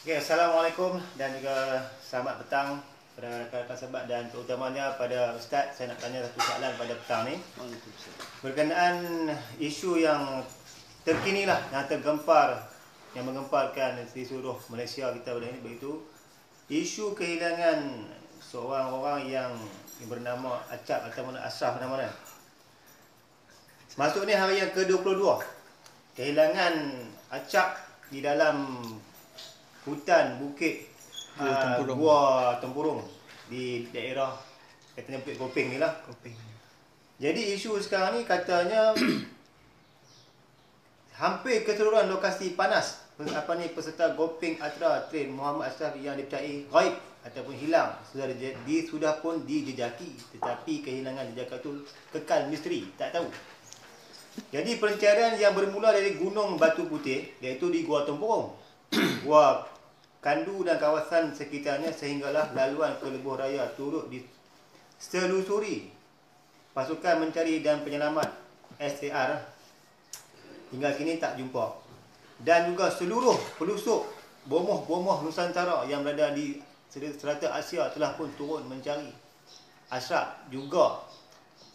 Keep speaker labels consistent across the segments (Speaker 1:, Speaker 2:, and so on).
Speaker 1: Okay, Assalamualaikum dan juga selamat petang pada rakan-rakan sahabat dan terutamanya pada Ustaz. Saya nak tanya satu soalan pada petang ni berkenaan isu yang terkini lah, yang tergempar, yang menggemparkan di seluruh Malaysia kita pada ini, begitu isu kehilangan seorang orang yang bernama Acap ataupun Ashraf nama dia. Masuk ni hari yang ke-22 kehilangan Acap di dalam hutan bukit Gua Tempurung di daerah katanya Bukit Kopeng ni lah. Jadi isu sekarang ni katanya hampir keseluruhan lokasi panas peserta Gopeng Ultra Trail Muhammad Ashraf yang dipercayai gaib ataupun hilang sudah pun dijejaki, tetapi kehilangan jejak itu kekal misteri, tak tahu. Jadi pencarian yang bermula dari Gunung Batu Putih, iaitu di Gua Tempurung, Gua Kandu dan kawasan sekitarnya, sehinggalah laluan ke Lebuh Raya turut diselusuri pasukan mencari dan penyelamat SAR hingga kini tak jumpa. Dan juga seluruh pelusuk bomoh-bomoh Nusantara yang berada di serata Asia telah pun turun mencari Ashraf juga,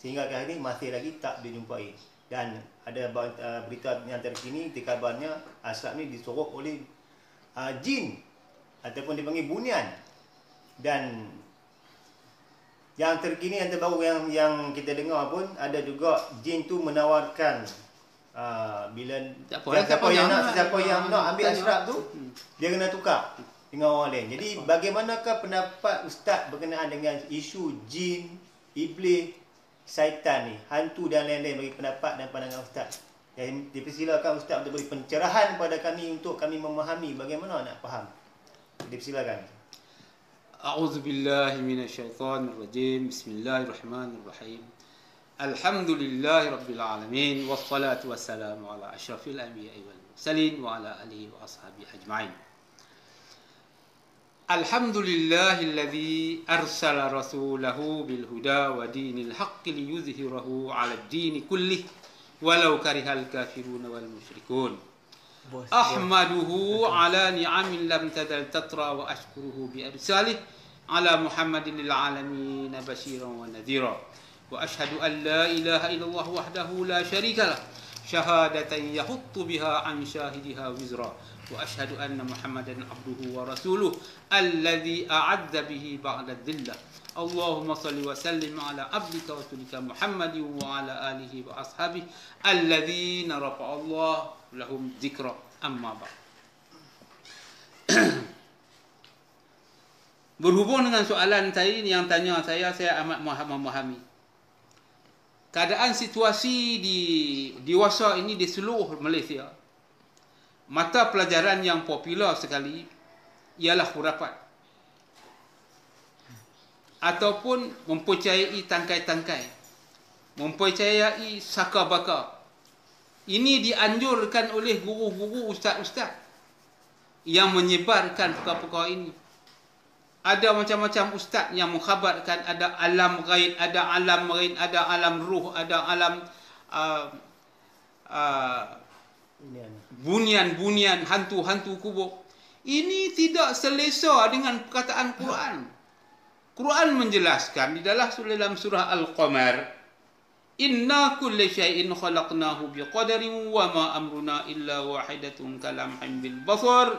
Speaker 1: sehingga hari ini masih lagi tak dijumpai. Dan ada berita yang terkini, dikabarnya Ashraf ni disorok oleh jin ataupun dipanggil bunian. Dan yang terkini, yang terbaru yang kita dengar pun, ada juga jin tu menawarkan bila siapa yang nak ambil Ashraf tu, dia kena tukar dengan orang lain. Jadi bagaimanakah pendapat Ustaz berkenaan dengan isu jin, iblis, syaitan ni, hantu dan lain-lain, bagi pendapat dan pandangan Ustaz? Dan dipersilakan Ustaz untuk beri pencerahan kepada kami untuk kami memahami bagaimana nak faham. Dipersilakan.
Speaker 2: A'udzubillahi minasyaitonirrajim. Bismillahirrahmanirrahim. Alhamdulillahirabbil alamin wassalatu wassalamu ala asyrafil anbiya'i wal mursalin wa ala alihi wa ashabihi ajma'in. Alhamdulillahilladzi arsala rasulahu bil huda wa dinil haqqi liyuzhirahu 'alad dini kullih walau karihal kafirun wal musyrikun. Ahmaduhu ala ni'amin lam tadal tatra wa ashkuruhu bi arsalih ala Muhammadin lil alamin basyiran wa nadhira. Wa ashhadu an la ilaha illallah wahdahu la syarikalah syahadatan yahuttu biha an syahidiha wizra. Wa ashhadu anna Muhammadan abduhu wa rasuluh alladhi a'adza bihi ba'da dhillah. Allahumma salli wa sallim ala abdika wa rasulika Muhammadin wa ala alihi wa ashabihi alladhina rafa'allahu lahum dzikra. Amma ba'd. Berhubung dengan soalan tadi yang tanya saya amat memahami keadaan situasi di dewasa ini di seluruh Malaysia. Mata pelajaran yang popular sekali ialah khurafat ataupun mempercayai tangkai-tangkai, mempercayai saka-baka. Ini dianjurkan oleh guru-guru, ustaz-ustaz yang menyebarkan perkara-perkara ini. Ada macam-macam ustaz yang mengkhabarkan ada alam ghaib, ada alam marin, ada alam ruh, ada alam bunian-bunian, hantu-hantu kubur. Ini tidak selesa dengan perkataan Quran. Quran menjelaskan di dalam surah Al-Qamar, inna kulli syai'in khalaqnahu biqadarin wa ma amruna illa wahidatun kalamhin bil basar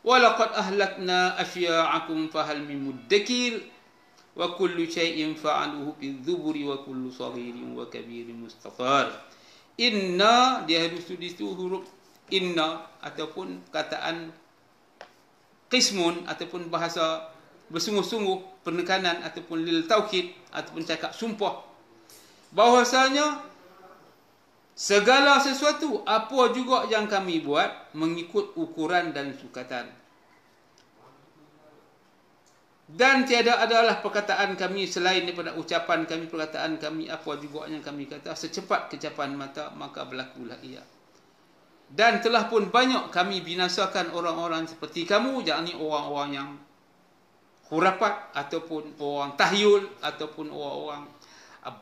Speaker 2: wa laqad ahlakna asya'akum fahal min muddakir wa kullu syai'in fa'aluhu bil zuburi wa kullu saghirin wa kabirin mustatar. Inna, dia harus di huruf inna ataupun kataan qismun ataupun bahasa bersungguh-sungguh, penekanan ataupun lil taukid ataupun cakap sumpah, bahwasanya segala sesuatu apa juga yang kami buat mengikut ukuran dan sukatan, dan tiada adalah perkataan kami selain daripada ucapan kami, perkataan kami, apa juga yang kami kata secepat kecapan mata maka berlakulah ia. Dan telah pun banyak kami binasakan orang-orang seperti kamu, yakni orang-orang yang khurafat ataupun orang tahyul ataupun orang-orang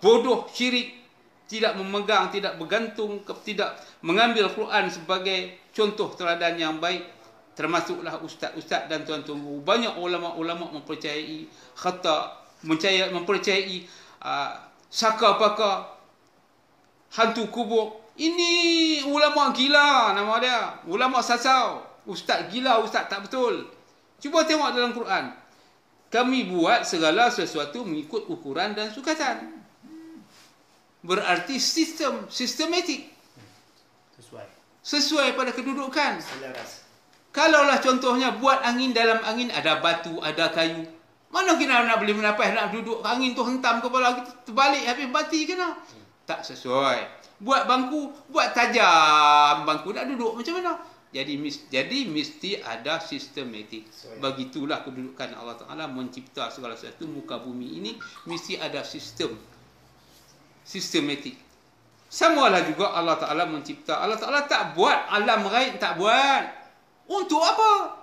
Speaker 2: bodoh, syirik, tidak memegang, tidak bergantung, tidak mengambil Quran sebagai contoh teladan yang baik, termasuklah ustaz-ustaz dan tuan-tuan guru, banyak ulama-ulama mempercayai khata, mempercayai saka baka, hantu kubur. Ini ulama gila nama dia, ulama sasau, ustaz gila, ustaz tak betul. Cuba tengok dalam Quran. Kami buat segala sesuatu mengikut ukuran dan sukatan. Berarti sistematik. Sesuai pada kedudukan.
Speaker 1: Selaras.
Speaker 2: Kalaulah contohnya buat angin, dalam angin ada batu, ada kayu. Mana kena nak boleh menapas, nak duduk angin tu hentam kepala kita, terbalik habis mati kena. Tak sesuai. Buat bangku, buat tajam bangku, nak duduk macam mana? Jadi mesti ada sistematik. Begitulah kedudukan Allah Ta'ala mencipta segala sesuatu muka bumi ini, mesti ada sistematik. Samalah juga Allah Ta'ala mencipta. Allah Ta'ala tak buat alam ghaib, tak buat. Untuk apa?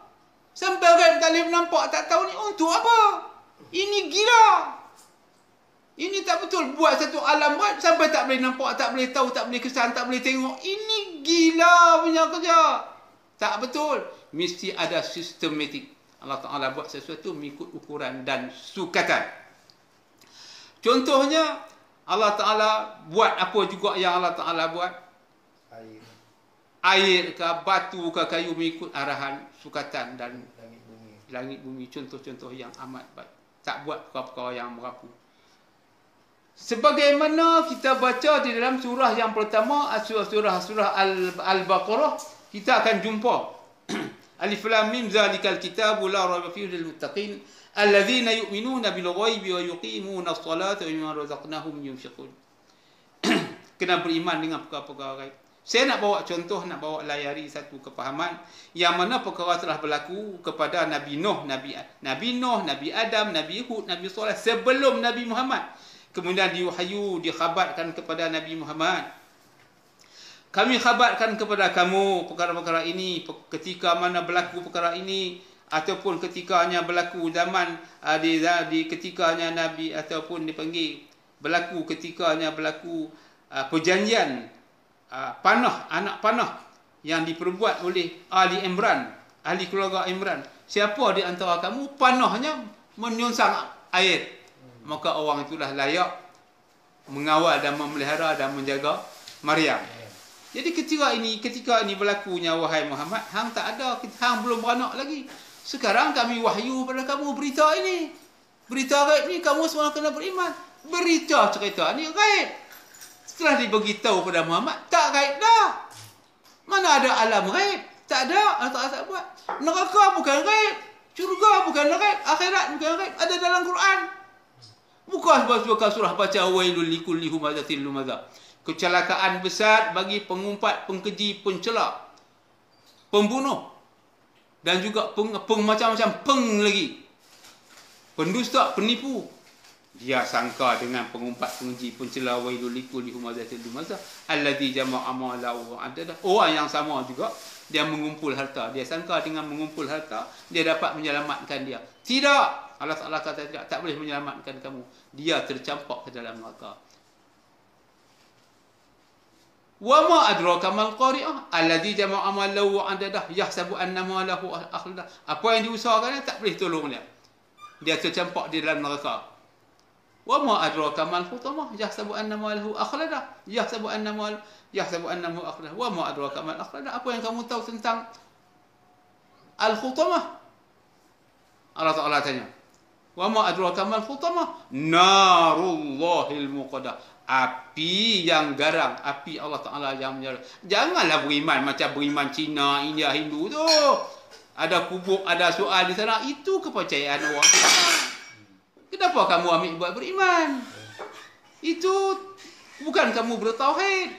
Speaker 2: Sampai ghaib tak boleh nampak, tak tahu ni untuk apa? Ini gila. Ini tak betul. Buat satu alam ghaib sampai tak boleh nampak, tak boleh tahu, tak boleh kesan, tak boleh tengok. Ini gila punya kerja. Tak betul. Mesti ada sistematik. Allah Ta'ala buat sesuatu mengikut ukuran dan sukatan. Contohnya, Allah Ta'ala buat apa juga yang Allah Ta'ala buat? Air ke, batu ke, kayu mengikut arahan sukatan dan langit bumi. Contoh-contoh yang amat baik. Tak buat perkara-perkara yang merapu. Sebagaimana kita baca di dalam surah yang pertama, surah Al-Baqarah, kita akan jumpa Alif Lam Mim zalikal kitabu la raiba fihi lil muttaqin alladzina yu'minuna bil ghaibi wa yuqimuna as-salata wa mimma razaqnahum yunfiqun. Kena beriman dengan perkara-perkara ghaib. Saya nak bawa contoh, nak bawa layari satu kepahaman yang mana perkara telah berlaku kepada Nabi Nuh, Nabi Adam, Nabi Hud, Nabi Saleh sebelum Nabi Muhammad. Kemudian diwahyu, dikhabarkan kepada Nabi Muhammad. Kami khabarkan kepada kamu perkara-perkara ini ketika mana berlaku perkara ini, ataupun ketikanya berlaku zaman di ketikanya Nabi, ataupun dipanggil berlaku ketikanya berlaku perjanjian panah, anak panah yang diperbuat oleh ahli Imran, ahli keluarga Imran. Siapa di antara kamu panahnya menyonsang air, maka orang itulah layak mengawal dan memelihara dan menjaga Maryam. Jadi ketika ini berlakunya, wahai Muhammad, hang tak ada, hang belum beranak lagi. Sekarang kami wahyu pada kamu berita ini. Berita gaib ni kamu semua kena beriman. Berita cerita ni gaib. Setelah diberitahu pada Muhammad, tak gaib dah. Mana ada alam gaib? Tak ada, Allah tak buat. Neraka bukan gaib, syurga bukan gaib, akhirat bukan gaib, ada dalam Quran. Bukan sebab surah baca wailul likulli humazatil lumaza. Kecelakaan besar bagi pengumpat, pengkeji, pencela, pembunuh, dan juga macam-macam lagi. Pendusta, penipu. Dia sangka dengan pengumpat, pengeji, pencela, wailul likulli humazatil lumaza alladzi jama'a malahu wa adada. Orang yang sama juga, dia mengumpul harta. Dia sangka dengan mengumpul harta dia dapat menyelamatkan dia. Tidak. Allah Ta'ala kata tidak, tak boleh menyelamatkan kamu. Dia tercampak ke dalam neraka. Wa ma adraka mal qari'ah alladzi jama'a malahu wa adadah yahsabu anna malahu akhlada. Apa yang diusahakan tak boleh tolong dia. Dia tercampak di dalam neraka. Wa ma adraka mal khutamah yahsabu anna malahu akhlada. Yahsabu anna malahu akhlada. Wa ma adraka mal akhlada. Apa yang kamu tahu tentang al-khutamah? Allah Ta'ala tanya. Wa ma adraka mal khutamah? Narullahil muqaddah. Api yang garang, api Allah Ta'ala yang menyala. Janganlah beriman macam beriman Cina, India, Hindu tu. Ada kubur, ada soal di sana. Itu kepercayaan orang. Kenapa kamu ambil buat beriman? Itu bukan kamu bertauhid.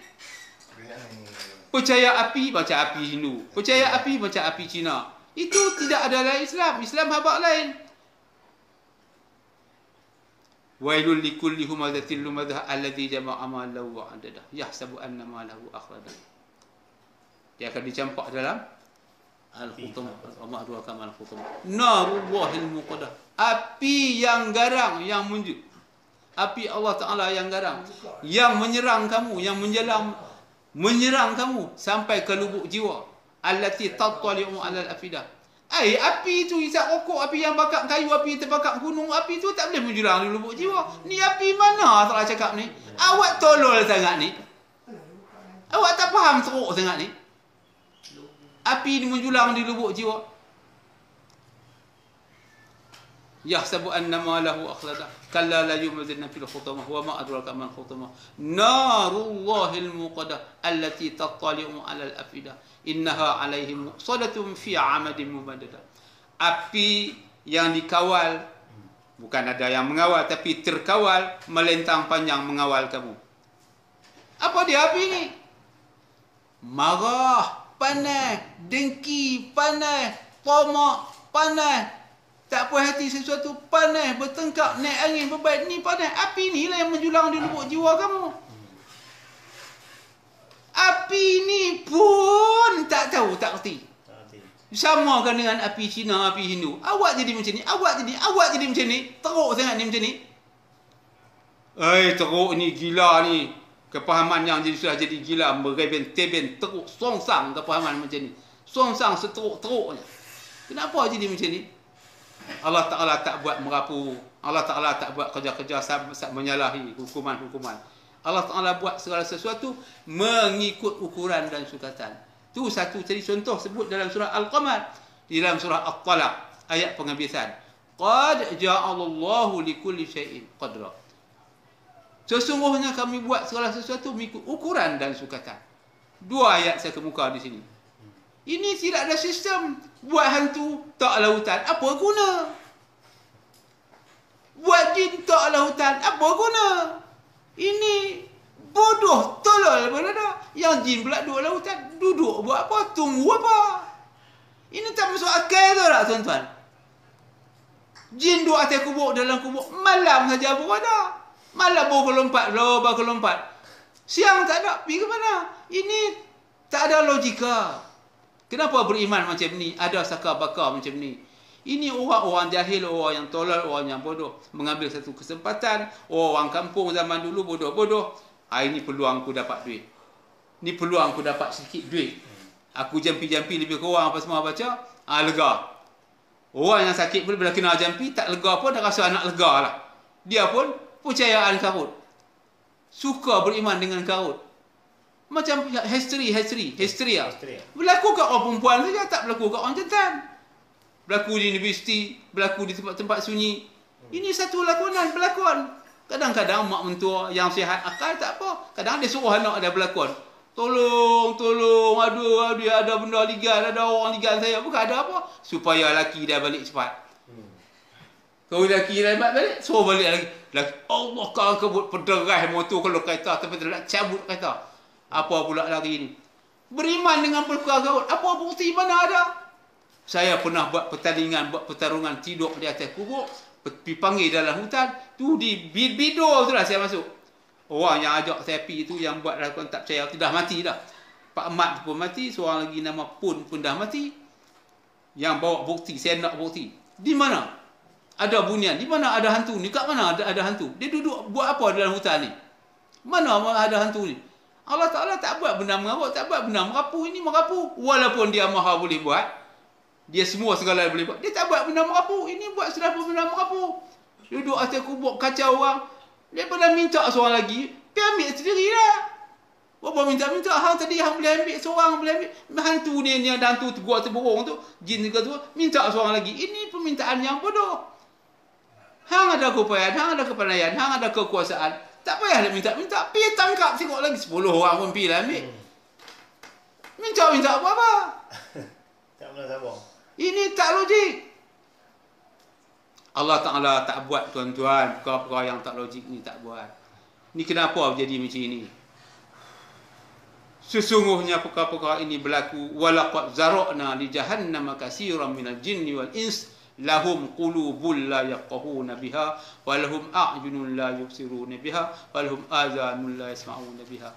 Speaker 2: Percaya api, baca api Hindu. Percaya api, baca api Cina. Itu tidak ada dalam Islam. Islam habaq lain. Wailul likulli humazatil lumaza alladzi jama'a malahu wa adada yahsabu anna malahu akhlada. Dia akan dicampak dalam al-khutamah. Allah adraka mal khutamah. Narullahil muqaddah. Api yang garang, yang munjuk. Api Allah Ta'ala yang garang, yang menyerang kamu, yang menyerang kamu sampai ke lubuk jiwa. allati tattali'u 'alal afidah. Api tu isap rokok, api yang bakar kayu, api yang terbakar gunung, api tu tak boleh menjulang di lubuk jiwa. Ni api mana salah cakap ni? Awak tolol sangat ni. Awak tak faham teruk sangat ni. Api ni menjulang di lubuk jiwa. Yahsabu annama lahu akhlada kalla la yumazilna fil khutamah wa ma adraka man khutamah narullahil muqadah allati tattali'u 'alal afidah innaha 'alaihim muqsadatun fi 'amadin mumaddadah. Api yang dikawal, bukan ada yang mengawal tapi terkawal, melentang panjang mengawal kamu. Apa dia api ni? Marah, panas, dengki, panas, tamak, panas, tak puas hati sesuatu, panas, bertengkar, naik angin, berbaik, ni panas. Api ni lah yang menjulang di lubuk jiwa kamu. Api ni pun tak tahu, tak kerti. Samakan dengan api Cina, api Hindu. Awak jadi macam ni, awak jadi macam ni. Teruk sangat ni macam ni. Teruk ni, gila ni. Kepahaman yang sudah jadi gila, bereben-teben, teruk, songsang kepahaman macam ni. Songsang seteruk-teruknya. Kenapa jadi macam ni? Allah Ta'ala tak buat merapu. Allah Ta'ala tak buat kerja-kerja menyalahi hukuman-hukuman. Allah Ta'ala buat segala sesuatu mengikut ukuran dan sukatan. Tu satu jadi contoh sebut dalam surah Al-Qamar. Di dalam surah At-Talaq, ayat penghabisan. Qad ja'alallahu likulli syai'in qadra. Sesungguhnya kami buat segala sesuatu mengikut ukuran dan sukatan. Dua ayat saya kemuka di sini. Ini tidak ada sistem. Buat hantu tak lautan, apa guna? Buat jin tak lautan, apa guna? Ini bodoh, tolol berada. Yang jin pula duduk lautan, duduk buat apa? Tunggu apa? Ini tak masuk akal tu tak tuan-tuan? Jin duduk atas kubur, dalam kubur, malam saja berada. Malam baru lompat. Siang tak ada, pergi ke mana? Ini tak ada logika. Kenapa beriman macam ni? Ada sakar bakar macam ni. Ini orang-orang jahil, orang yang tolol, orang yang bodoh. Mengambil satu kesempatan. Orang kampung zaman dulu bodoh-bodoh. Ini peluang aku dapat duit. Ni peluang aku dapat sikit duit. Aku jampi-jampi lebih kurang apa semua baca. Lega. Orang yang sakit pun bila kena jampi, tak lega pun dah rasa nak lega lah. Dia pun percayaan karut. Suka beriman dengan karut. Macam hysteria. Berlaku kat orang perempuan saja, tak berlaku kat orang jantan. Berlaku di universiti, berlaku di tempat-tempat sunyi. Ini satu lakonan, berlakon. Kadang-kadang mak mentua yang sihat akal tak apa. Kadang dia suruh anak dia berlakon. Tolong, aduh, ada benda ligan, ada orang ligan saya. Bukan ada apa. Supaya laki dia balik cepat. Kalau laki dia balik, suruh balik lagi. Allah kau kebut pederai motor kalau kereta, tapi dia nak cabut kereta. Apa pula lagi ni? Beriman dengan perkara gaut. Apa bukti mana ada? Saya pernah buat pertarungan tidur di atas kubur. Dipanggil dalam hutan. Tu di bido tu lah saya masuk. Orang yang ajak saya pergi tu, yang buat lakukan tak percaya, tu dah mati dah. Pak Mat pun mati. Seorang lagi nama pun dah mati. Yang bawa bukti, saya nak bukti. Di mana? Ada bunian. Di mana ada hantu ni? Kat mana ada hantu? Dia duduk buat apa dalam hutan ni? Mana ada hantu ni? Allah Ta'ala tak buat benda mengarut, tak buat benda merapu. Ini merapu. Walaupun dia maha boleh buat. Dia semua segala boleh buat. Dia tak buat benda merapu. Ini buat sudah benda merapu. Duduk atas kubur, kacau orang. Dia pernah minta seorang lagi. Dia ambil sendiri lah. Berapa minta-minta. Hang tadi hang boleh ambil seorang, boleh ambil. Hantu ni ada hantu gua terburung tu. Jin juga tu. Minta seorang lagi. Ini permintaan yang bodoh. Hang ada keupayaan, hang ada kepandaian, hang ada kekuasaan. Tak payah dia minta. Pergi tangkap tengok lagi 10 orang pun pergi lah ambil. Minta apa-apa.
Speaker 1: Tak pernah sabar.
Speaker 2: Ini tak logik. Allah Ta'ala tak buat tuan-tuan. Perkara-perkara yang tak logik ni tak buat. Ni kenapa jadi macam ini? Sesungguhnya perkara-perkara ini berlaku. Walaqad zara'na li jahannama katsiran minal jinni wal ins. Lahum qulubun la yafqahuna biha wa lahum a'yunun la yubsiruna biha wa lahum adhanun la yasma'una biha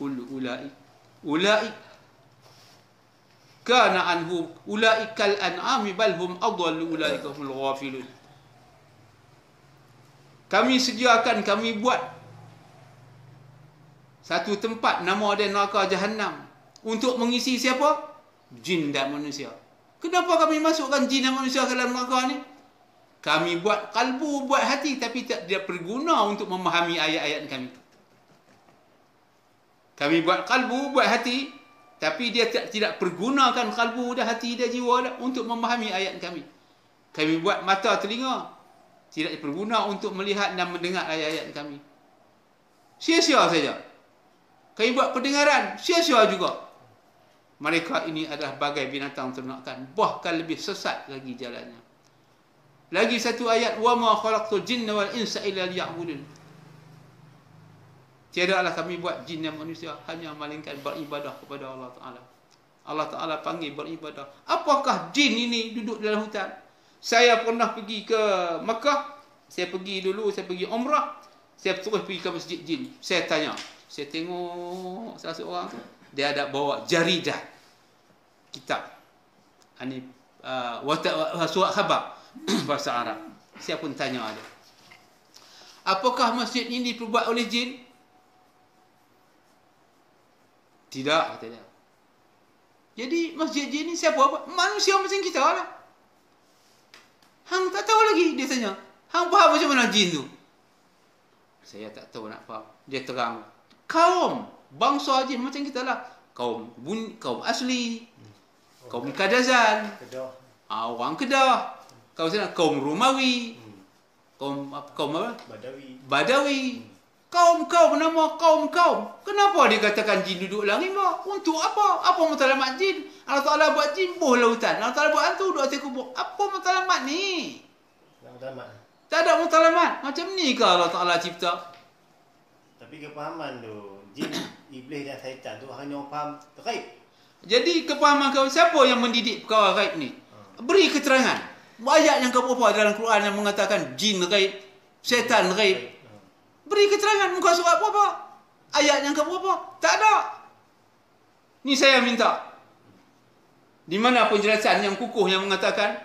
Speaker 2: qul ulai kana anhum ulaikal an'ami bal hum adallu ulaika humul ghafilun. Kami sediakan, kami buat satu tempat nama dia neraka Jahannam untuk mengisi siapa? jin dan manusia. Kenapa kami masukkan jin dan manusia ke dalam neraka ni? Kami buat kalbu, buat hati, tapi tidak berguna untuk memahami ayat-ayat kami. Kami buat kalbu, buat hati, tapi dia tidak pergunakan kalbu dan hati dan jiwa dah untuk memahami ayat kami. Kami buat mata, telinga, tidak berguna untuk melihat dan mendengar ayat-ayat kami. Sia-sia saja. Kami buat pendengaran, sia-sia juga. Mereka ini adalah bagai binatang ternakan, bahkan lebih sesat lagi jalannya. Lagi satu ayat, wa ma khalaqtul jinna wal insa illa liya'budun. Tiadalah kami buat jin dan manusia hanya melainkan beribadah kepada Allah Taala. Allah Taala panggil beribadah. Apakah jin ini duduk dalam hutan? Saya pernah pergi ke Mekah, saya pergi umrah, saya terus pergi ke masjid jin. Saya tanya, saya tengok salah seorang tu, dia ada bawa jaridah kitab. Ini surat khabar bahasa Arab. Saya pun tanya dia, apakah masjid ini diperbuat oleh jin? Tidak, kata dia. Jadi masjid jin ni siapa buat? Manusia macam kita lah. Hang tak tahu lagi, dia tanya. Hang faham macam mana jin tu? Saya tak tahu nak faham. Dia terang. Kaum bangsa jin macam kita lah. Kaum asli, kaum Kadazan, orang Kedah, kaum Romawi, kaum apa? Badawi. Kaum nama kaum. Kenapa dikatakan jin duduk langit? Untuk apa? Apa matlamat jin? Allah Taala buat jin buh lautan. Allah Taala buat hantu duduk atas kubur. Apa matlamat ni? Tak ada matlamat. Macam ni ke Allah Taala cipta?
Speaker 1: Tapi kepahaman tu, jin, iblis dan syaitan tu hanya faham ghaib.
Speaker 2: Jadi kepahaman kau, siapa yang mendidik perkara ghaib ni? Beri keterangan. Ayat yang keberapa dalam Quran yang mengatakan jin ghaib, syaitan ghaib? Beri keterangan, muka surat apa? Ayat yang keberapa? Tak ada. Ni saya minta. Di mana penjelasan yang kukuh yang mengatakan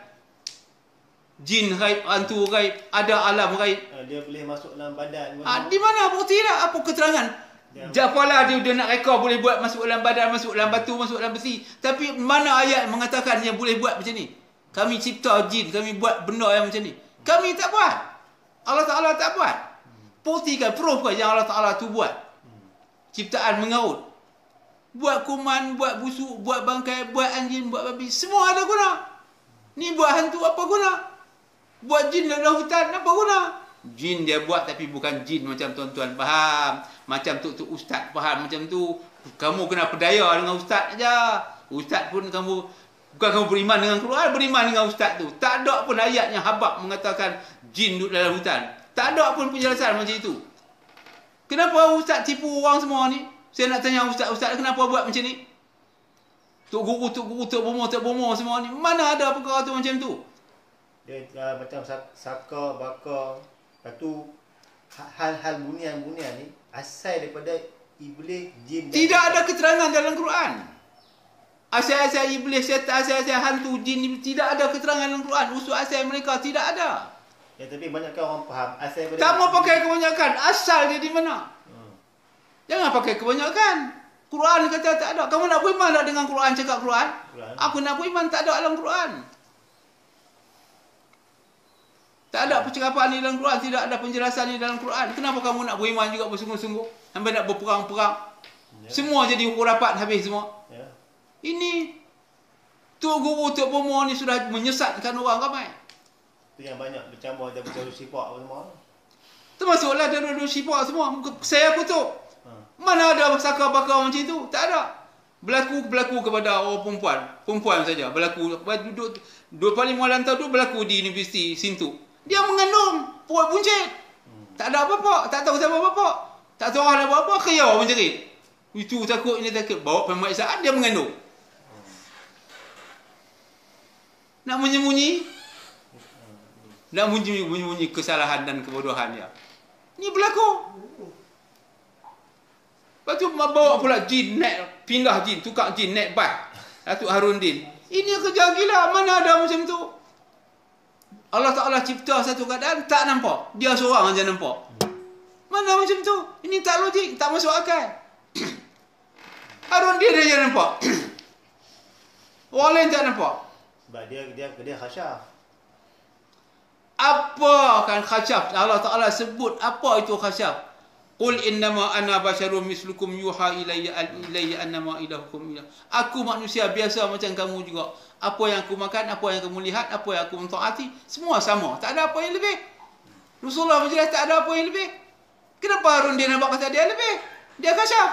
Speaker 2: jin ghaib, hantu ghaib, ada alam ghaib?
Speaker 1: Dia boleh masuk dalam badan.
Speaker 2: Di mana bukti dah? Apa keterangan? Japalah dia nak reka boleh buat masuk dalam badan, masuk dalam batu, masuk dalam besi. Tapi mana ayat mengatakan dia boleh buat macam ni? Kami cipta jin, kami buat benda yang macam ni. Kami tak buat. Allah Ta'ala tak buat. Buktikan, proof yang Allah Ta'ala tu buat. Ciptaan mengaut. Buat kuman, buat busuk, buat bangkai, buat anjing, buat babi. Semua ada guna. Ni buat hantu apa guna? Buat jin dalam hutan apa guna? Jin dia buat tapi bukan jin macam tuan-tuan faham. Macam tu ustaz faham macam tu. Kamu kena perdaya dengan ustaz aja. Ustaz pun kamu, bukan kamu beriman dengan Quran, beriman dengan ustaz tu. Tak ada pun ayat yang habaq mengatakan jin duduk dalam hutan. Tak ada pun penjelasan macam itu. Kenapa ustaz tipu orang semua ni? Saya nak tanya ustaz kenapa buat macam ni? Tok guru, tok bomo semua ni. Mana ada perkara tu macam tu?
Speaker 1: Dia macam saka, baka. Lepas tu hal-hal bunian ni asal daripada iblis, jin.
Speaker 2: Tidak ada keterangan dalam Quran. Asal-asal iblis, syaitan, asal-asal hantu, jin ni tidak ada keterangan dalam Quran. Usul asal mereka tidak ada.
Speaker 1: Ya, tapi banyakkan orang faham asal daripada.
Speaker 2: Tak mau pakai kebanyakan. Asal dia di mana? Jangan pakai kebanyakan. Quran kata tak ada. Kamu nak beriman tak dengan Quran cakap Quran? Aku nak beriman tak ada dalam Quran. Tak ada percakapan ni dalam Quran. Tidak ada penjelasan ni dalam Quran. Kenapa kamu nak beriman juga bersungguh-sungguh? Sampai nak berperang-perang. Semua jadi ukur rapat habis semua. Ini Tok Guru, Tok Bomo ni sudah menyesatkan orang ramai.
Speaker 1: Itu yang banyak bercampur dan bercampur sifat semua.
Speaker 2: Termasuklah darah-darah sifat semua. Saya kutuk. Mana ada saka bakar macam itu? Tak ada. Berlaku kepada orang perempuan. Perempuan saja. Berlaku. Duduk 25 lantai tu berlaku di Universiti Sintu. Dia mengandung perut buncit. Tak ada apa-apa. Tak tahu siapa apa-apa. Tak tahu ada apa-apa. Kaya menjerit. Itu takut, ini takut. Bawa pemeriksaan, dia mengandung. Nak menyembunyi. Nak menyembunyi kesalahan dan kebodohan dia. Ini berlaku. Lepas tu bawa pula jin naik, pindah jin, tukar jin naik bas. Datuk Harundin. Ini kerja gila, mana ada macam tu? Allah Ta'ala cipta satu keadaan tak nampak. Dia seorang aja nampak. Mana macam tu? Ini tak logik, tak masuk akal. Harundin dia nampak. Orang lain tak nampak.
Speaker 1: Sebab dia khasyaf.
Speaker 2: Apa kan khasyaf? Allah Ta'ala sebut apa itu khasyaf. Qul innama ana basyarum mislukum yuha ilayya annama ilahukum ilah. Aku manusia biasa macam kamu juga. Apa yang aku makan, apa yang kamu lihat, apa yang aku mentaati, semua sama. Tak ada apa yang lebih. Rasulullah menjelaskan tak ada apa yang lebih. Kenapa Harun dia nampak kata dia lebih? Dia khasyaf.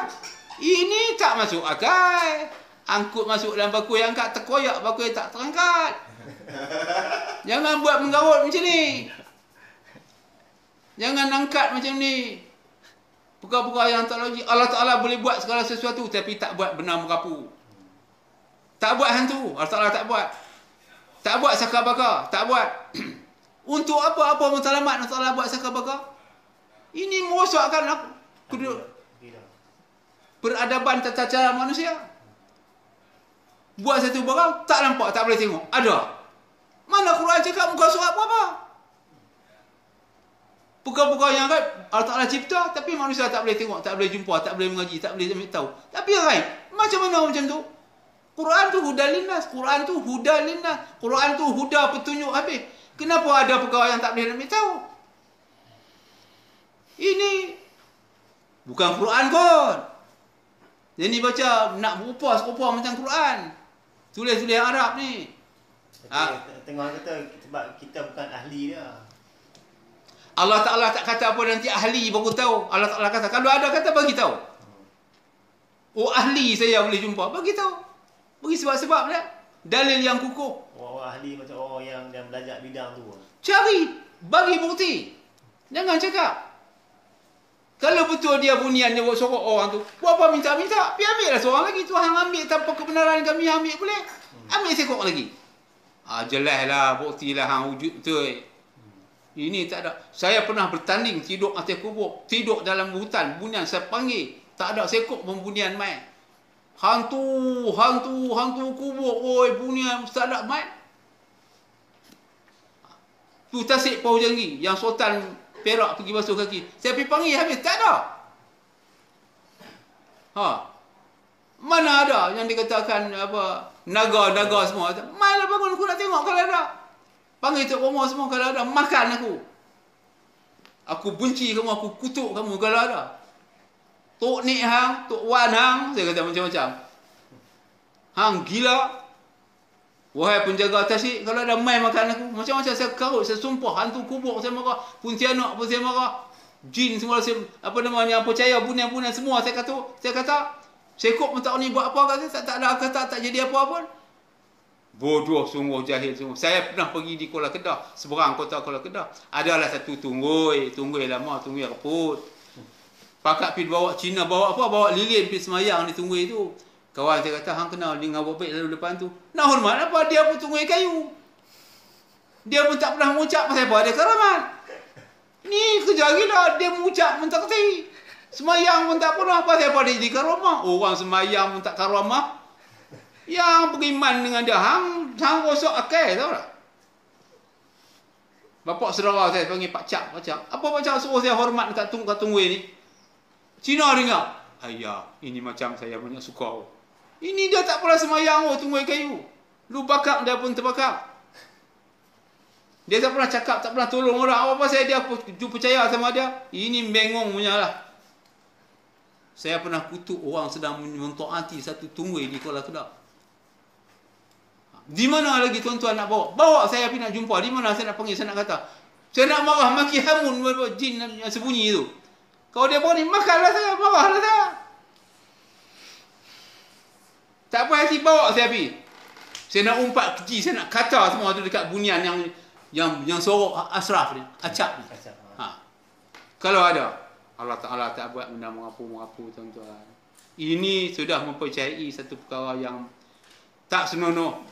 Speaker 2: Ini tak masuk akal. Angkut masuk dalam baku yang angkat, terkoyak baku yang tak terangkat. Jangan buat menggarut macam ni. Jangan angkat macam ni. Perkara-perkara yang tak logik. Allah Ta'ala boleh buat segala sesuatu tapi tak buat benar merapu. Tak buat hantu. Allah Ta'ala tak buat. Tak buat sakar bakar. Tak buat. Untuk apa matlamat Allah Ta'ala buat sakar bakar? Ini merosakkan peradaban tata cara manusia. Buat satu barang tak nampak, tak boleh tengok. Ada. Mana Quran cakap muka surat apa? Perkara-perkara yang kan Allah Ta'ala cipta tapi manusia tak boleh tengok, tak boleh jumpa, tak boleh mengaji, tak boleh ambil tahu. Tapi right, macam mana macam tu? Quran tu huda linnas, Quran tu huda linnas, Quran tu huda petunjuk habis. Kenapa ada perkara yang tak boleh ambil tahu? Ini bukan Quran kot. Jadi baca nak serupa macam Quran. Tulis-tulis Arab ni.
Speaker 1: Tengah kata sebab kita bukan ahli dia.
Speaker 2: Allah Ta'ala tak kata apa nanti ahli baru tahu. Allah Ta'ala kata kalau ada kata bagi tahu. Oh ahli saya boleh jumpa, bagi tahu. Bagi sebab-sebab dia. Dalil yang kukuh.
Speaker 1: Orang ahli macam orang yang belajar bidang tu.
Speaker 2: Cari, bagi bukti. Jangan cakap. Kalau betul dia bunian dia buat sorok orang tu, buat apa minta-minta? Pergi ambil lah seorang lagi. Tuhan ambil tanpa kebenaran kami ambil boleh. Ambil sekok lagi. Jelas lah, bukti lah hang wujud betul. Ini tak ada. Saya pernah bertanding tidur atas kubur, tidur dalam hutan, bunian saya panggil, tak ada sekok pembunian main. Hantu kubur, oi bunian tak ada main. Tu Tasik Pau Janggi yang Sultan Perak pergi basuh kaki. Saya pergi panggil habis tak ada. Mana ada yang dikatakan apa naga semua. Mainlah bangun aku nak tengok kalau ada. Panggil Tok Bomo semua kalau ada, makan aku. Aku benci kamu, aku kutuk kamu kalau ada. Tok Nik hang, Tok Wan hang, saya kata macam-macam. Hang gila. Wahai penjaga Tasik, kalau ada mai makan aku. Macam-macam saya karut, saya sumpah. Hantu kubur saya marah, Pontianak pun saya marah. Jin semua saya, apa namanya, percaya bunian-bunian semua saya kata, sekop pun tak ni buat apa kata, tak ada kata, tak jadi apa pun. Bodoh sungguh, jahil sungguh. Saya pernah pergi di Kuala Kedah, seberang kota Kuala Kedah. Adalah satu tunggui lama, tunggui reput. Pakak pergi bawa Cina, bawa apa? Bawa lilin pergi semayang di tunggui itu. Kawan saya kata, hang kenal dia ngabuk baik lalu depan tu. Nak hormat apa? Dia pun tunggui kayu. Dia pun tak pernah mengucap pasal apa? Dia keramat. Ni kerja gila, dia mengucap pun tak kerti. Semayang pun tak pernah pasal apa dia jadi karamah. Orang semayang pun tak karamah. Yang beriman dengan dia hang rosak akal, tahu tak? Bapak saudara saya panggil Pak Cak. Apa Pak Cak suruh saya hormat kat tunggui ni? Cina dengar. Ayah, ini macam saya banyak suka. Ini dia tak pernah semayang tunggui kayu. Lu bakar dia pun terbakar. Dia tak pernah cakap, tak pernah tolong orang. Apa pasal dia percaya sama dia? Ini bengong punya lah. Saya pernah kutuk orang sedang mentaati satu tunggui di Kuala Kedah. Di mana lagi tuan-tuan nak bawa? Bawa saya pergi nak jumpa. Di mana saya nak panggil, saya nak kata. Saya nak marah, maki hamun jin yang sembunyi itu. Kalau dia bawa ni, makanlah saya, marahlah saya. Tak apa hati, bawa saya pergi. Saya nak umpat keji, saya nak kata semua tu dekat bunian yang sorok Ashraf ni, acap ni. Kalau ada, Allah Ta'ala tak buat benda mengapu-mengapu tuan-tuan. Ini sudah mempercayai satu perkara yang tak senonoh.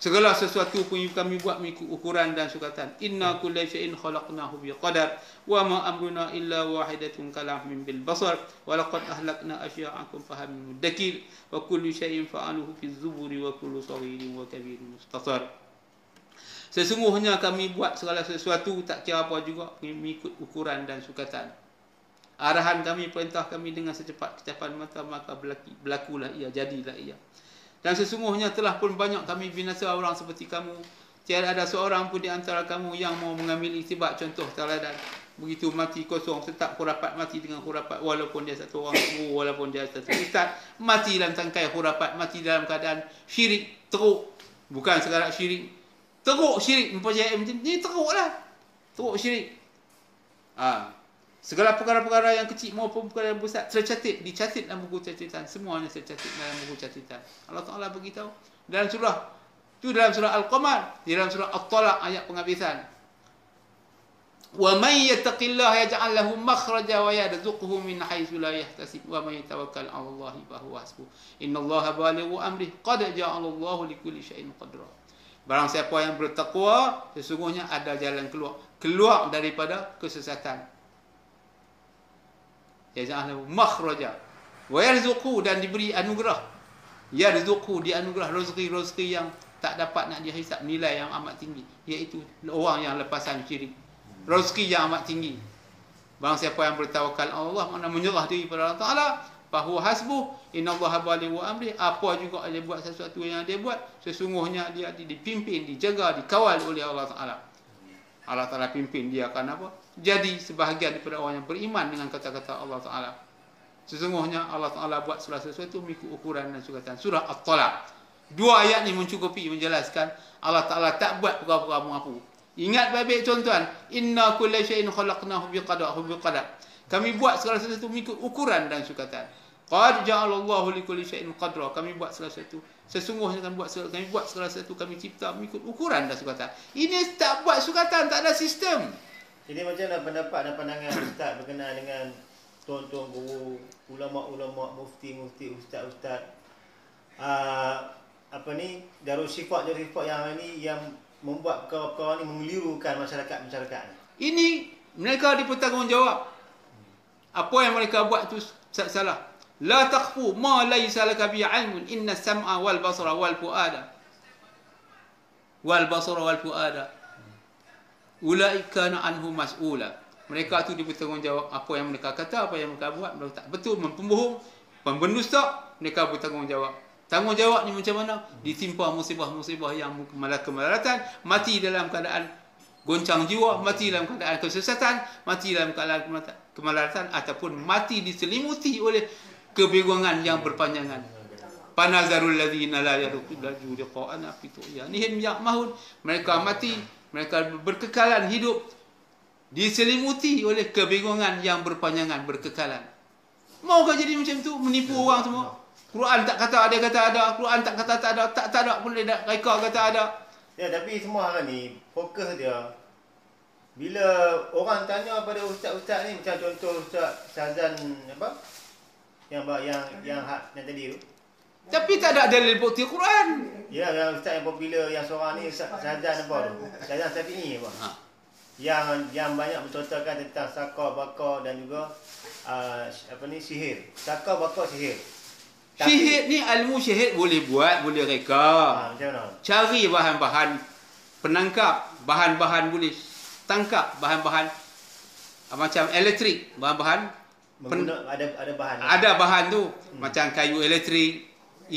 Speaker 2: Segala sesuatu pun kami buat mengikut ukuran dan sukatan. Inna kulla syai'in khalaqnahu biqadar wa ma amruna illa wahidatun kalamhin bil basar wa laqad ahlakna asya'akum fahamul dakil wa kullu syai'in fa'aluhu fi zuburi wa kullu saghirin wa kabirin mustatar. Sesungguhnya kami buat segala sesuatu tak kira apa juga mengikut ukuran dan sukatan. Arahan kami, perintah kami dengan secepat kecapan mata, maka berlakulah ia, jadilah ia. Dan sesungguhnya telah pun banyak kami binasa orang seperti kamu. Tiada ada seorang pun di antara kamu yang mau mengambil iktibar. Contoh teladan. Begitu mati kosong, tetap khurafat mati dengan khurafat. Walaupun dia satu orang guru, walaupun dia satu ustaz, mati dalam tangkai khurafat, mati dalam keadaan syirik, teruk. Bukan sekadar syirik, teruk syirik. Mempercayai macam ni, teruk lah. Teruk syirik. Segala perkara-perkara yang kecil maupun perkara yang besar tercatat, dicatat dalam buku catatan. Semuanya tercatat dalam buku catatan. Allah Ta'ala beritahu dalam surah itu, dalam surah Al-Qamar, di dalam surah At-Talaq ayat penghabisan. Wa may yattaqillaha yaj'al lahu makhraja wa yarzuqhu min haitsu la yahtasib wa may yatawakkal 'ala Allahi fa huwa hasbuh. Innallaha balighu amrihi qad ja'ala Allahu likulli syai'in qadra. Barang siapa yang bertakwa, sesungguhnya ada jalan keluar daripada kesesatan. Yaj'al lahu makhraja wa yarzuqhu, dan diberi anugerah. Yarzuqhu, dianugerah rezeki yang tak dapat nak dihisap, nilai yang amat tinggi, iaitu orang yang lepasan syirik. Rezeki yang amat tinggi. Barang siapa yang bertawakal Allah, makna menyerah diri pada Allah Ta'ala, fahuwa hasbuh, innallaha balighu amri. Apa juga dia buat sesuatu yang dia buat, sesungguhnya dia dipimpin, dijaga, dikawal oleh Allah Ta'ala. Allah Ta'ala pimpin dia akan apa? Jadi sebahagian daripada orang yang beriman dengan kata-kata Allah Ta'ala. Sesungguhnya Allah Ta'ala buat segala sesuatu mengikut ukuran dan sukatan. Surah At-Talaq. Dua ayat ni mencukupi menjelaskan Allah Ta'ala tak buat perkara-perkara mengapu. Ingat baik-baik tuan-tuan, inna kulla syai'in khalaqnahu biqadar. Kami buat segala sesuatu mengikut ukuran dan sukatan. Qad ja'alallahu likulli syai'in qadra. Kami buat segala sesuatu, sesungguhnya kami buat segala sesuatu, kami cipta mengikut ukuran dan sukatan. Ini tak buat sukatan, tak ada sistem.
Speaker 1: Jadi macam mana pendapat dan pandangan ustaz berkenaan dengan tuan-tuan guru, ulama-ulama, mufti-mufti, ustaz-ustaz, Darussyifaq yang ini yang membuat perkara-perkara ni mengelirukan masyarakat ni.
Speaker 2: Ini mereka dipertanggungjawab. Apa yang mereka buat tu salah. La taqfu ma laysa laka bi 'ilmun, inna sam'a wal basara wal fuada. Ulaika anhu mas'ula. Mereka tu dipertanggungjawab. Apa yang mereka kata, apa yang mereka buat, mereka tak betul, pembohong, pembendusta, mereka bertanggungjawab. Tanggungjawab ni macam mana? Ditimpa musibah-musibah yang kemelaratan, mati dalam keadaan goncang jiwa, mati dalam keadaan kesesatan, mati dalam keadaan kemelaratan, ataupun mati diselimuti oleh kebingungan yang berpanjangan. Panazarul ladzina la yarquduna liqa'ana fi tu'yanihim ya'mahun. Mereka mati, mereka berkekalan hidup diselimuti oleh kebingungan yang berpanjangan, berkekalan. Maukah jadi macam tu, menipu orang semua? Quran tak kata ada, kata ada. Quran tak kata tak ada, tak ada pun dia nak reka kata ada.
Speaker 1: Ya, tapi semua orang ni fokus dia, bila orang tanya pada ustaz-ustaz ni, macam contoh Ustaz Syazan apa? Yang tadi tu.
Speaker 2: Tapi tak ada dalil bukti Quran.
Speaker 1: Ya, yang ustaz yang popular yang seorang ni Ustaz Syazan apa tu? Syazan Syafi'i apa? Yang banyak mencontohkan tentang saka baka dan juga sihir. Saka baka sihir.
Speaker 2: Syihid ni, ilmu syihid boleh buat, boleh reka.
Speaker 1: Macam mana?
Speaker 2: Cari bahan-bahan penangkap, bahan-bahan boleh tangkap, bahan-bahan macam elektrik, bahan-bahan
Speaker 1: ada bahan.
Speaker 2: Ada bahan tu, macam kayu elektrik,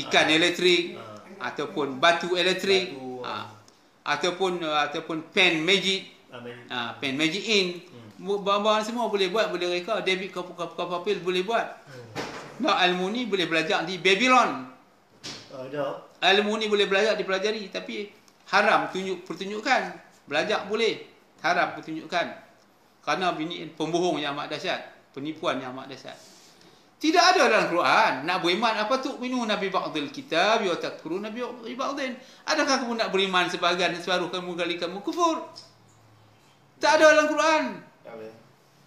Speaker 2: ikan elektrik, ataupun batu elektrik, ataupun pen magic, pen magic in. Bahan-bahan semua boleh buat, boleh reka. David Copperfield boleh buat. Nah, ilmu ni boleh belajar di Babylon. Ilmu ni boleh belajar, dipelajari, tapi haram pertunjukan. Belajar boleh, haram pertunjukan. Kerana bini pembohong yang amat dahsyat, penipuan yang amat dahsyat. Tidak ada dalam Quran. Nak beriman apa tu? Minu nabi ba'dil kitab wa takfuru nabi ba'din. Adakah kamu nak beriman sebahagian dan separuh kamu kufur? Tak ada dalam Quran.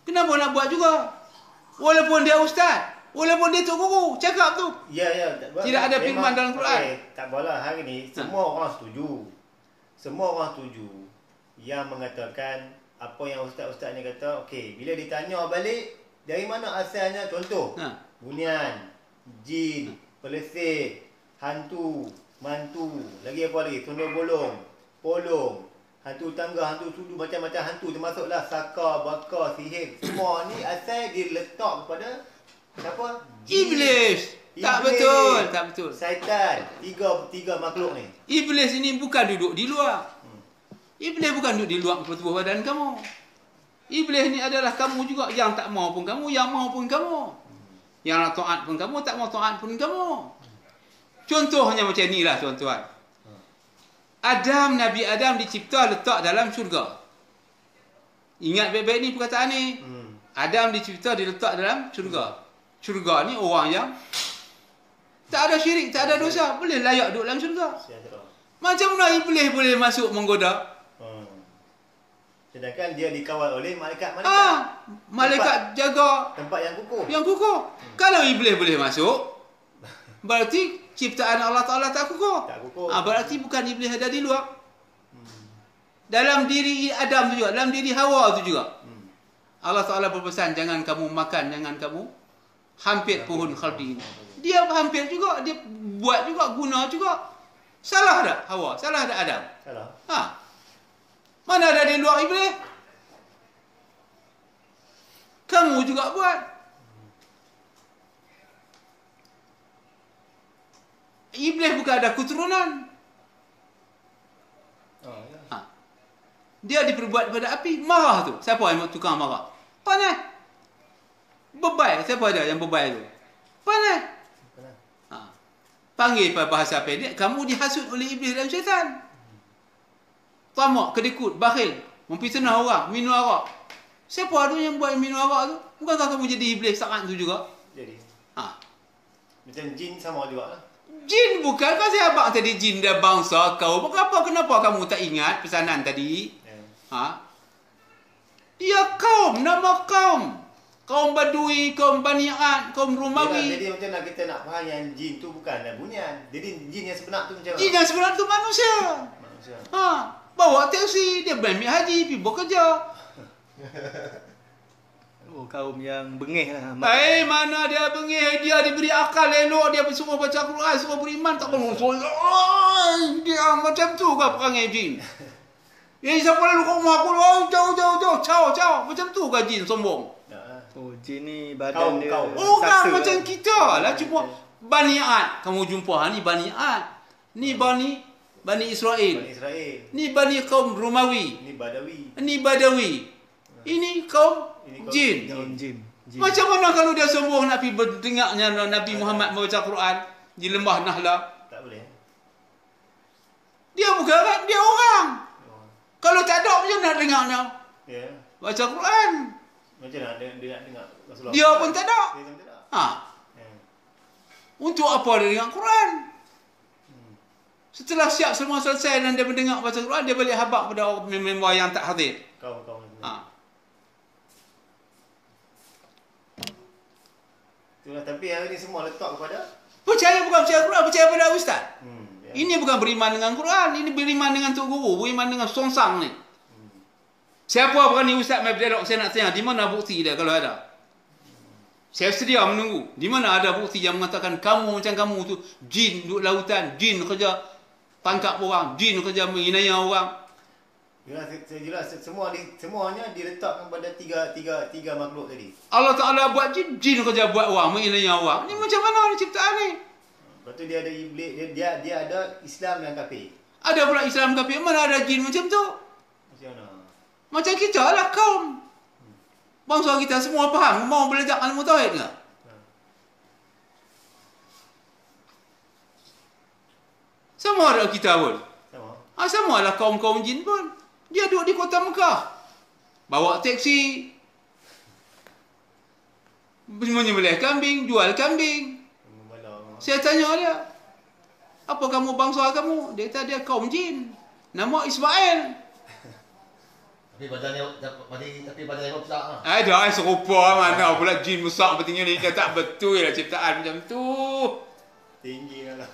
Speaker 2: Kenapa nak buat juga? Walaupun dia ustaz, walaupun dia tok guru, cakap tu.
Speaker 1: Ya.
Speaker 2: Tidak ada firman dalam Quran.
Speaker 1: Tak apalah, hari ni semua orang setuju. Semua orang setuju yang mengatakan apa yang ustaz-ustaz ni kata. Okey, bila ditanya balik dari mana asalnya, contoh bunian, jin, pelesir, hantu, mantu, lagi apa lagi, tunduk bolong, polong, hantu tangga, hantu sudu, macam-macam hantu, termasuklah saka, baka, sihir. Semua ni asal diletak kepada siapa?
Speaker 2: Iblis. Tak
Speaker 1: Iblis
Speaker 2: betul,
Speaker 1: ni,
Speaker 2: tak betul.
Speaker 1: Syaitan. Tiga makhluk ni.
Speaker 2: Iblis ini bukan duduk di luar. Iblis bukan duduk di luar tubuh badan kamu. Iblis ni adalah kamu juga. Yang tak mau pun kamu, yang mau pun kamu. Yang nak taat pun kamu, tak mau taat pun kamu. Contohnya macam inilah tuan-tuan. Nabi Adam dicipta letak dalam syurga. Ingat baik-baik ni perkataan ni. Adam dicipta diletak dalam syurga. Syurga ni orang yang tak ada syirik, tak ada dosa, boleh layak duduk dalam syurga. Macam mana iblis boleh masuk menggoda?
Speaker 1: Sedangkan dia dikawal oleh malaikat-malaikat.
Speaker 2: Malaikat jaga
Speaker 1: tempat yang kukuh.
Speaker 2: Yang kukuh. Kalau iblis boleh masuk, berarti ciptaan Allah Ta'ala tak kukuh.
Speaker 1: Tak kukuh.
Speaker 2: Berarti bukan iblis ada di luar. Dalam diri Adam tu juga, dalam diri Hawa tu juga. Allah Ta'ala berpesan, jangan kamu makan, jangan kamu hampir pohon khaldi ini. Dia hampir juga, dia buat juga, guna juga. Salah tak Hawa? Salah tak Adam?
Speaker 1: Salah.
Speaker 2: Mana ada di luar iblis? Kamu juga buat. Iblis bukan ada keturunan. Dia diperbuat pada api. Marah tu. Siapa yang tukang marah? Panas. Bebai. Siapa ada yang bebai tu? Panas. Panggil pada bahasa pendek, kamu dihasut oleh iblis dan syaitan. Tamak, kedekut, bakhil, memfitnah orang, minum arak. Siapa ada yang buat minum arak tu? Bukankah kamu jadi iblis saat tu juga?
Speaker 1: Jadi. Macam jin sama juga lah.
Speaker 2: Jin bukan. Kan saya abang tadi jin dah bangsa kau. Kenapa kamu tak ingat pesanan tadi? Dia kaum, nama kaum. Kaum Badui, kaum Bani'at, kaum Rumawi.
Speaker 1: Jadi macam nak kita nak faham yang jin tu bukanlah bunyian. Jadi jin yang sebenar tu macam mana?
Speaker 2: Jin yang sebenar tu manusia. Bawa taksi, dia ambil haji, pergi bekerja.
Speaker 3: Kaum yang bengih lah.
Speaker 2: Mana dia bengih, dia diberi akal elok, dia semua baca Quran, semua beriman, tak perlu. Dia macam tu ke perangai jin? Siapa lalu kau rumah aku, jauh, caw. Macam tu ke jin sombong?
Speaker 3: Jin ni badan dia
Speaker 2: orang macam kita lah. Cuma Bani'at. Kamu jumpa ni Bani'at. Ni Bani Israel. Ni Bani kaum Romawi. Ni Badawi. Ini kaum jin. Macam mana kalau dia sombong nak pergi berdengarnya Nabi Muhammad membaca Quran di lembah Nahla?
Speaker 1: Tak boleh.
Speaker 2: Dia bukan orang, dia orang. Kalau tak ada macam nak dengarnya? Baca Quran.
Speaker 1: Macam mana dia nak dengar Rasulullah?
Speaker 2: Dia pun tak ada.
Speaker 1: Dia pun tak ada.
Speaker 2: Untuk apa dia dengar Quran? Setelah siap semua selesai dan dia mendengar baca Quran, dia balik habaq pada orang member yang tak hadir.
Speaker 1: Kau. Itulah, tapi hari ni semua letak kepada
Speaker 2: percaya, bukan percaya Quran, percaya pada ustaz. Ini bukan beriman dengan Quran, ini beriman dengan tok guru, beriman dengan songsang ni. Siapa berani ustaz mai berdialog, saya nak tanya, di mana bukti dia kalau ada? Saya sedia menunggu. Di mana ada bukti yang mengatakan kamu macam kamu tu jin duduk lautan, jin kerja tangkap orang, jin kerja menginaya orang.
Speaker 1: Jelas semuanya diletakkan pada tiga makhluk tadi.
Speaker 2: Allah Ta'ala buat jin kerja buat orang, menginaya orang. Ni macam mana ciptaan ni?
Speaker 1: Lepas tu dia ada iblis, dia ada Islam yang kafir.
Speaker 2: Ada pula Islam kafir, mana ada jin macam tu?
Speaker 1: Macam mana?
Speaker 2: Macam kita lah kaum. Bangsa kita semua faham, mau belajar ilmu tauhid ke? Semua ada kita pun. Sama lah kaum-kaum jin pun. Dia duduk di kota Mekah. Bawa teksi. Menyembelih kambing, jual kambing. Saya tanya dia, apa kamu bangsa kamu? Dia kata dia kaum jin. Nama Ismail.
Speaker 4: Tapi badannya besar lah.
Speaker 2: Ada serupa mana pula jin besar bertinggi ni. Dia tak betul lah ciptaan macam tu.
Speaker 1: Tinggi lah.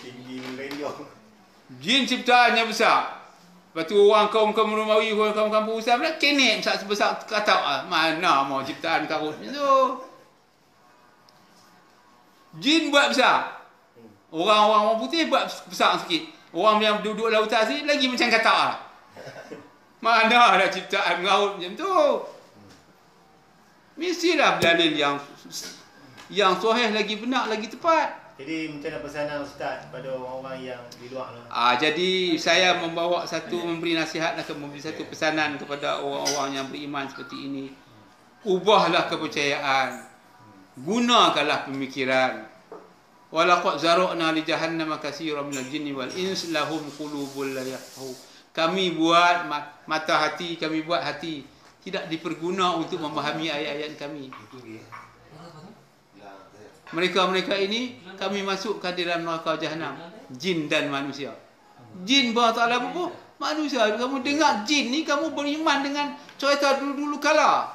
Speaker 1: Tinggi melenjong.
Speaker 2: Jin ciptaannya besar. Lepas tu orang kaum Romawi, orang kaum kampung Islam pula kenek besar sebesar katak ah. Mana mau ciptaan karut macam tu. Jin buat besar. Orang putih buat besar sikit. Orang yang duduk lautan sini lagi macam katak ah. Mana ada ciptaan mengarut macam tu? Mestilah dalil yang yang sahih lagi benar, lagi tepat.
Speaker 1: Jadi macam mana pesanan Ustaz kepada orang-orang yang di luar tu?
Speaker 2: Jadi saya memberi nasihat, memberi satu pesanan kepada orang-orang yang beriman seperti ini. Ubahlah kepercayaan. Gunakanlah pemikiran. Walaqad zara'na li jahannama katsiran minal jinni wal ins lahum qulubun la yafqahu. Kami buat mata hati, kami buat hati tidak diperguna untuk memahami ayat-ayat kami. Mereka-mereka ini kami masukkan di dalam neraka jahanam, jin dan manusia. Jin Allah Ta'ala apa? Manusia. Kamu dengar jin ni, kamu beriman dengan cerita dulu-dulu kala.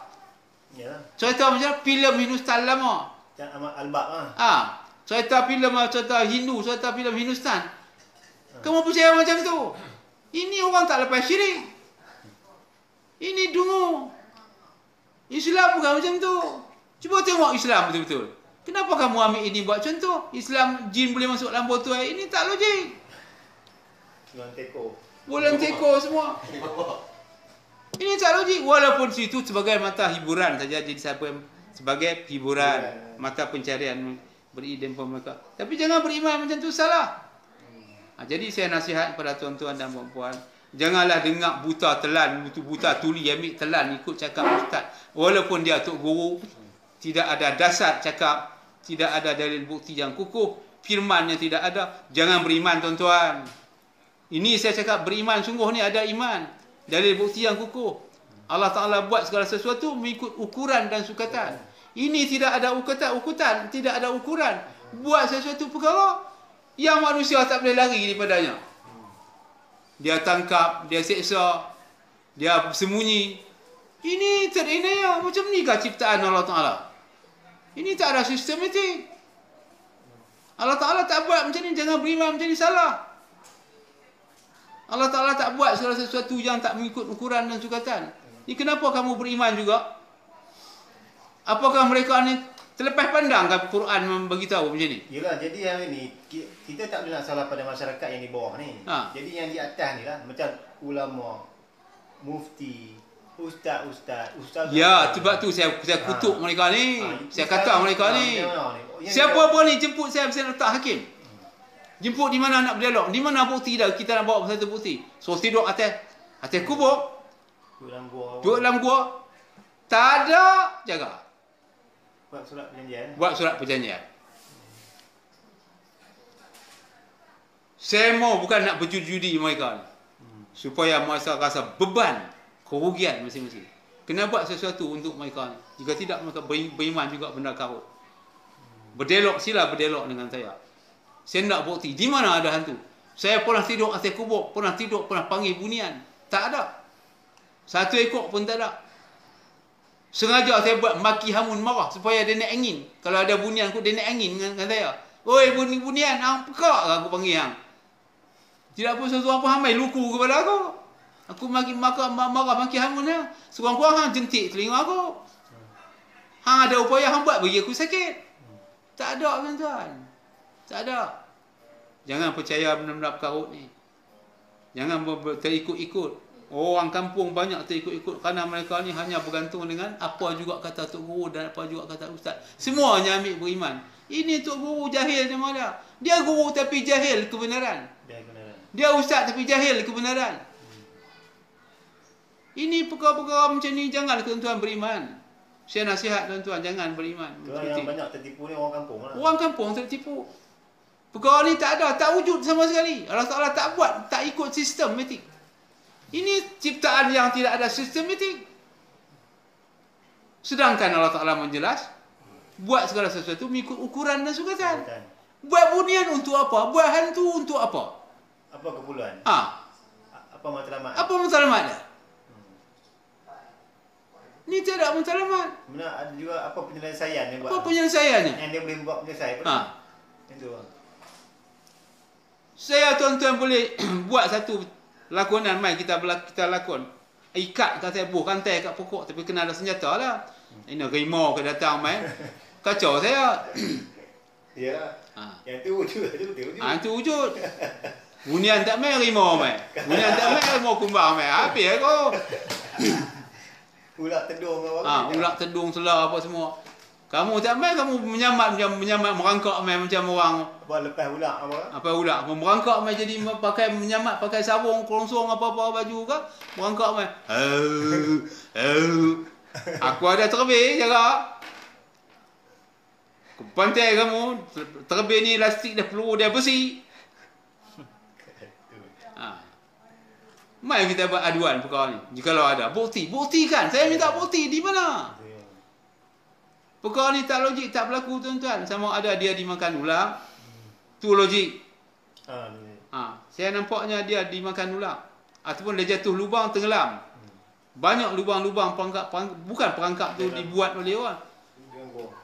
Speaker 1: Ya.
Speaker 2: Cerita macam filem Hindustan lama.
Speaker 1: Macam Ahmad Albab ah.
Speaker 2: Cerita filem, cerita Hindu, cerita filem Hindustan. Kamu percaya macam tu? Ini orang tak lepas syirik. Ini dungu. Islam bukan macam tu. Cuba tengok Islam betul-betul. Kenapa kamu ambil ini buat contoh? Islam jin boleh masuk dalam botol air. Ini tak logik.
Speaker 1: Bulan teko.
Speaker 2: Bulan teko semua. Ini tak logik. Walaupun situ sebagai mata hiburan saja. Jadi sebagai hiburan. Mata pencarian beridem mereka. Tapi jangan beriman macam tu, salah. Jadi saya nasihat kepada tuan-tuan dan puan-puan. Janganlah dengar buta telan, buta tuli ambil telan ikut cakap ustaz. Walaupun dia tok guru, tidak ada dasar cakap, tidak ada dalil bukti yang kukuh, firmannya tidak ada, jangan beriman tuan-tuan. Ini saya cakap beriman sungguh ni ada iman, dalil bukti yang kukuh. Allah Ta'ala buat segala sesuatu mengikut ukuran dan sukatan. Ini tidak ada ukutan, tidak ada ukuran. Buat sesuatu perkara yang manusia tak boleh lari daripadanya. Dia tangkap, dia seksa, dia sembunyi. Ini terinaya. Macam ni kah ciptaan Allah Ta'ala? Ini tak ada sistematik. Allah Ta'ala tak buat macam ni. Jangan beriman macam ni, salah. Allah Ta'ala tak buat segala sesuatu yang tak mengikut ukuran dan sukatan. Ini kenapa kamu beriman juga? Apakah mereka ni terlepas pandang ke Quran memberitahu macam ni?
Speaker 1: Yelah, jadi yang ini kita tak boleh nak salah pada masyarakat yang di bawah ni. Jadi yang di atas ni lah, macam ulama, mufti, ustaz.
Speaker 2: Ya, sebab tu saya kutuk mereka ni. Saya kata mereka ni. Siapa pun ni jemput saya letak hakim. Jemput di mana nak berdialog. Di mana bukti dah kita nak bawa satu bukti. So tidur atas kubur. Duduk dalam gua. Tak ada jaga. Buat surat perjanjian. Saya mau bukan nak berjudi mereka ni. Supaya mereka rasa beban, kerugian masing-masing. Kena buat sesuatu untuk mereka ni. Jika tidak, mereka beriman juga benda karut. Sila berdialog dengan saya. Saya nak bukti. Di mana ada hantu? Saya pernah tidur atas kubur. Pernah panggil bunian. Tak ada. Satu ekor pun tak ada. Sengaja saya buat maki hamun marah supaya dia naik angin. Kalau ada bunian aku, dia naik angin dengan saya. Oi bunian, hang pekak aku panggil hang. Tidak pun sesuatu apa hamai luku kepada aku. Aku marah maki hamun dia. Sekurang-kurang hang jentik telinga aku. Hang ada upaya hang buat bagi aku sakit. Tak ada tuan-tuan. Tak ada. Jangan percaya benda-benda perkarut ni. Jangan terikut-ikut. Orang kampung banyak terikut-ikut kerana mereka ni hanya bergantung dengan apa juga kata Tok Guru dan apa juga kata Ustaz. Semuanya ambil beriman. Ini Tok Guru jahil nama dia. Dia guru tapi jahil kebenaran. Dia Ustaz tapi jahil kebenaran. Ini perkara-perkara macam ni jangan tuan-tuan beriman. Saya nasihat tuan-tuan jangan beriman.
Speaker 1: Yang banyak tertipu ni orang kampung lah.
Speaker 2: Orang kampung tertipu. Perkara ni tak ada, tak wujud sama sekali. Allah Ta'ala tak buat, tak ikut sistematik. Ini ciptaan yang tidak ada sistematik. Sedangkan Allah Ta'ala menjelas, buat segala sesuatu mengikut ukuran dan sukatan. Buat bunian untuk apa? Buat hantu untuk apa?
Speaker 1: Apa keperluan? Apa matlamat?
Speaker 2: Apa matlamat dia? Ini tidak matlamat.
Speaker 1: Benar, ada juga apa penyelesaian dia buat?
Speaker 2: Apa penyelesaiannya?
Speaker 1: Yang dia boleh buat penyelesaian. Itu.
Speaker 2: Saya tuan-tuan boleh buat satu lakonan mai kita lakon. Ikat kata buh rantai kat pokok tapi kena ada senjata lah. Ini rimau ke datang mai. Kacau saya.
Speaker 1: Ya. Yang tu wujud.
Speaker 2: Itu wujud. Bunian tak mai rimau mai. Bunian tak mai rimau kumbang mai. Habis aku.
Speaker 1: Ulat tedung apa?
Speaker 2: Ulat tedung selah apa semua. Kamu tak main, kamu menyamat merangkak main macam orang
Speaker 1: Buat lepas pula apa?
Speaker 2: pula merangkak main jadi pakai menyamat pakai sarung kerongsong apa-apa baju ke merangkak main. Aku ada terbih jaga. Pantai kamu terbih ni elastik dah peluru dia besi. Mai kita buat aduan perkara ni. Jikalau ada buktikan. Saya minta bukti di mana? Perkara ni tak logik, tak berlaku tuan-tuan. Sama ada dia dimakan ular, tu logik. Saya nampaknya dia dimakan ular. Ataupun dia jatuh lubang, tenggelam. Banyak lubang-lubang perangkap, bukan perangkap tu dibuat oleh orang.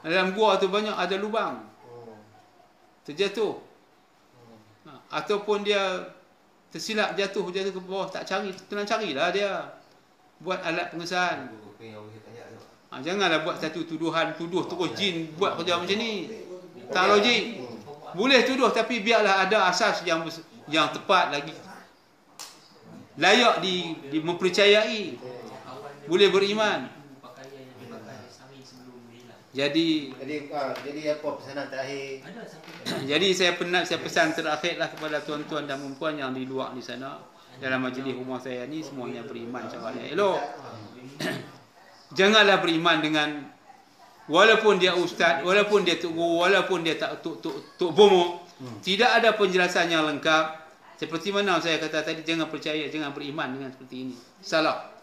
Speaker 2: Dalam gua tu banyak ada lubang. Terjatuh. Ataupun dia tersilap jatuh ke bawah, tak cari, tenang carilah dia. Buat alat pengesahan. Janganlah buat satu tuduh terus jin buat kerja macam ni. Tak logik. Boleh tuduh tapi biarlah ada asas yang tepat lagi. Layak mempercayai. Boleh beriman. Jadi
Speaker 1: apa pesanan terakhir?
Speaker 2: Jadi saya pesan terakhirlah kepada tuan-tuan dan puan yang di luar di sana dalam majlis rumah saya ni semuanya beriman cara yang elok. Janganlah beriman dengan walaupun dia ustaz, walaupun dia tok guru, walaupun dia tak tok bomo, tidak ada penjelasan yang lengkap. Seperti mana saya kata tadi, jangan percaya, jangan beriman dengan seperti ini. Salah.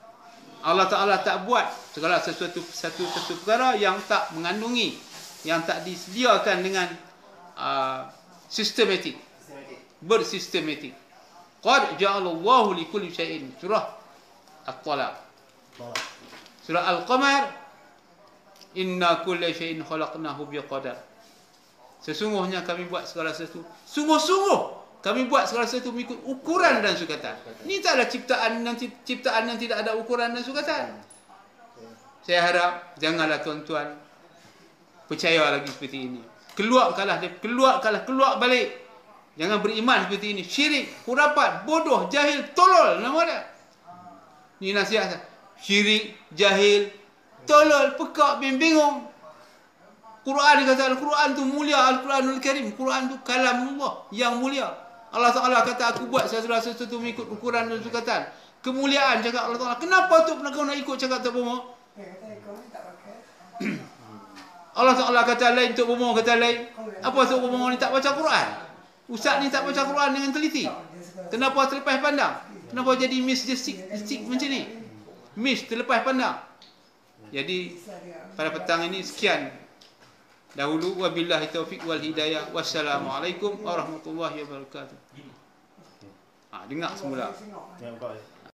Speaker 2: Allah Ta'ala tak buat segala satu perkara yang tak mengandungi, yang tak disediakan dengan sistematik, bersistematik. Qad ja'alallahu likulli syai'in, surah At-Talaq. Surah Al-Qamar, inna kulla syai'in khalaqnahu biqadar. Sesungguhnya kami buat segala sesuatu, sungguh-sungguh kami buat segala sesuatu mengikut ukuran dan sukatan. Ini taklah ciptaan yang tidak ada ukuran dan sukatan. Saya harap janganlah tuan-tuan percaya lagi seperti ini. Keluar balik. Jangan beriman seperti ini. Syirik, khurafat, bodoh, jahil, tolol nama dia. Ini nasihat saya. Syirik, jahil, tolol, pekak, bingung. Quran kata Al-Quran tu mulia, Al-Quranul Karim. Quran tu kalamullah yang mulia. Allah Ta'ala kata aku buat sesuatu mengikut ukuran dan sukatan. Kemuliaan cakap Allah Ta'ala. Kenapa tu kau nak ikut cakap Tok Bomo? Allah Ta'ala kata lain, Tok Bomo kata lain. Apa Tok Bomo ni tak baca Quran? Ustaz ni tak baca Quran dengan teliti. Kenapa terlepas pandang? Kenapa jadi misjustik macam ni? Terlepas pandang. Jadi pada petang ini sekian dahulu. Wabillahi taufiq wal hidayah. Wassalamualaikum warahmatullahi wabarakatuh. Dengar semula.